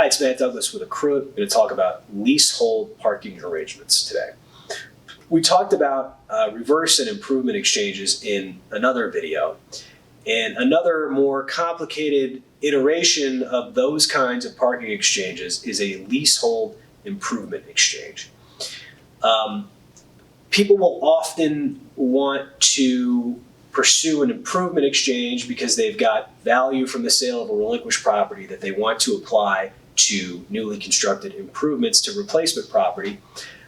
it's Matt Douglas with Accruit. I'm going to talk about leasehold parking arrangements today. We talked about reverse and improvement exchanges in another video, and another more complicated iteration of those kinds of parking exchanges is a leasehold improvement exchange. People will often want to pursue an improvement exchange because they've got value from the sale of a relinquished property that they want to apply to newly constructed improvements to replacement property,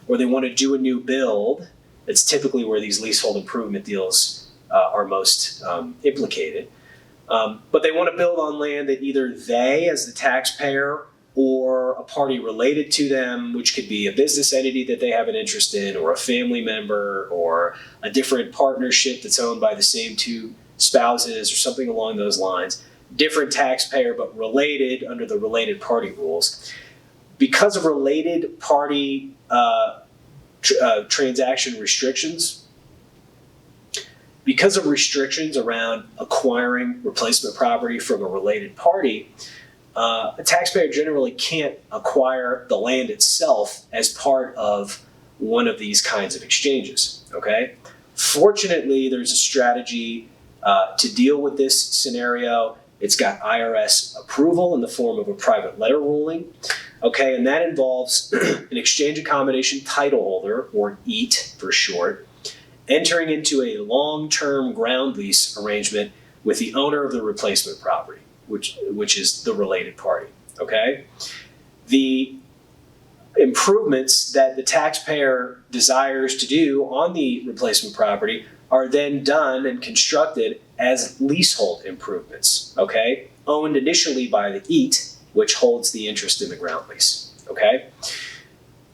or they want to do a new build. That's typically where these leasehold improvement deals are most implicated. But they want to build on land that either they, as the taxpayer, or a party related to them, which could be a business entity that they have an interest in, or a family member, or a different partnership that's owned by the same two spouses, or something along those lines. Different taxpayer, but related under the related party rules. Because of related party transaction restrictions, because of restrictions around acquiring replacement property from a related party, a taxpayer generally can't acquire the land itself as part of one of these kinds of exchanges, okay? Fortunately, there's a strategy to deal with this scenario. It's got IRS approval in the form of a private letter ruling, okay? And that involves an exchange accommodation title holder, or EAT for short, entering into a long-term ground lease arrangement with the owner of the replacement property, which is the related party, okay? The improvements that the taxpayer desires to do on the replacement property are then done and constructed as leasehold improvements, okay? Owned initially by the EAT, which holds the interest in the ground lease, okay?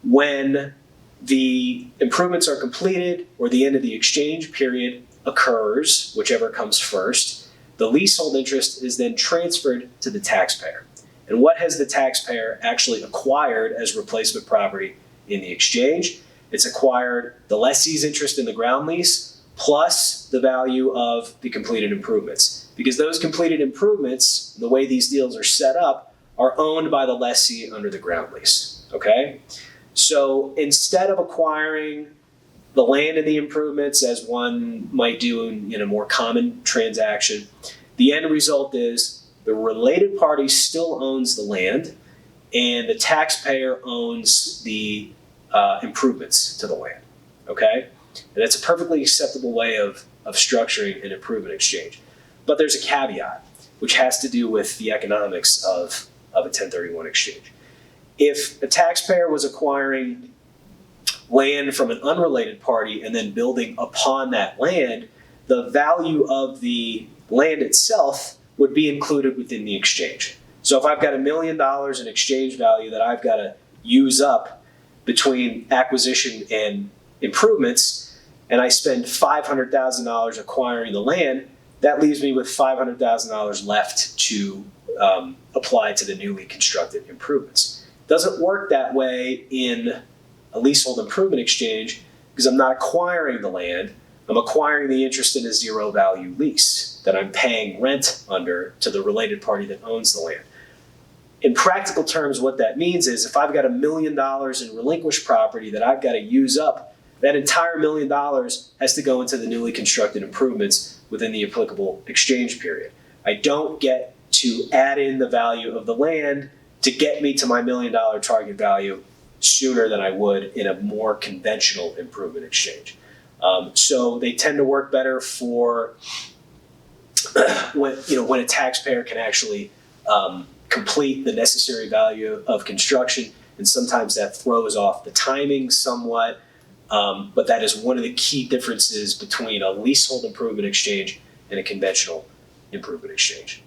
When the improvements are completed or the end of the exchange period occurs, whichever comes first, the leasehold interest is then transferred to the taxpayer. And what has the taxpayer actually acquired as replacement property in the exchange? It's acquired the lessee's interest in the ground lease plus the value of the completed improvements. Because those completed improvements, the way these deals are set up, are owned by the lessee under the ground lease, okay? So instead of acquiring the land and the improvements as one might do in a more common transaction, the end result is the related party still owns the land and the taxpayer owns the improvements to the land, okay? And that's a perfectly acceptable way of structuring an improvement exchange. But there's a caveat, which has to do with the economics of a 1031 exchange. If a taxpayer was acquiring land from an unrelated party and then building upon that land, the value of the land itself would be included within the exchange. So if I've got $1 million in exchange value that I've got to use up between acquisition and improvements, and I spend $500,000 acquiring the land, that leaves me with $500,000 left to apply to the newly constructed improvements. Doesn't work that way in a leasehold improvement exchange because I'm not acquiring the land. I'm acquiring the interest in a zero value lease that I'm paying rent under to the related party that owns the land. In practical terms, what that means is if I've got $1 million in relinquished property that I've got to use up, that entire $1 million has to go into the newly constructed improvements within the applicable exchange period. I don't get to add in the value of the land to get me to my $1 million target value sooner than I would in a more conventional improvement exchange. So they tend to work better for when a taxpayer can actually complete the necessary value of construction, and sometimes that throws off the timing somewhat. But that is one of the key differences between a leasehold improvement exchange and a conventional improvement exchange.